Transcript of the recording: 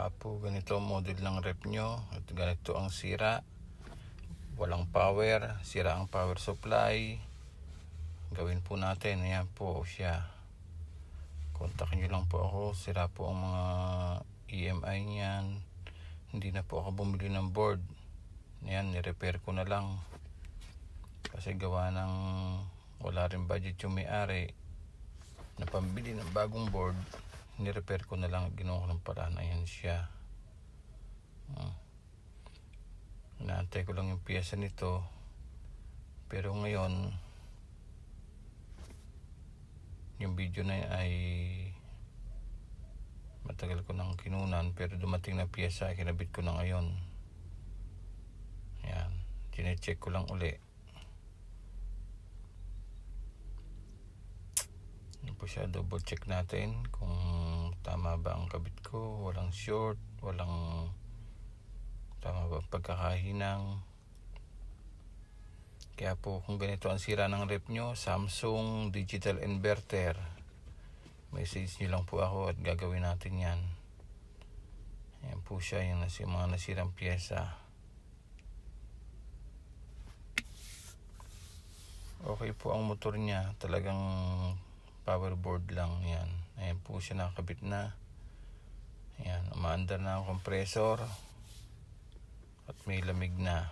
Baka po ganito ang model ng rep nyo at ganito ang sira. Walang power, sira ang power supply. Gawin po natin, ayan po siya. Kontakin nyo lang po ako, sira po ang mga EMI niyan. Hindi na po ako bumili ng board. Ayan, ni-repair ko na lang. Kasi gawa ng wala rin budget yung may-ari na pambili ng bagong board. Ni-repair ko na lang, ginawa ko ng paraan. Ayan siya. Inaantay ko lang yung piyesa nito. Pero ngayon, yung video na ay matagal ko nang kinunan, pero dumating na piyesa, kinabit ko na ngayon. Ayan, chinecheck ko lang uli. Ano po siya, double check natin kung tama ba ang kabit ko, walang short, walang tama ba pagkakahinang. Kaya po kung ganito ang sira ng rep nyo, Samsung digital inverter, message nyo lang po ako at gagawin natin yan. Ayan po siya, yung mga nasirang pyesa. Okay po ang motor niya, talagang power board lang yan. Ayan po siya, nakakabit na. Ayan, umaandar na ang compressor at may lamig na.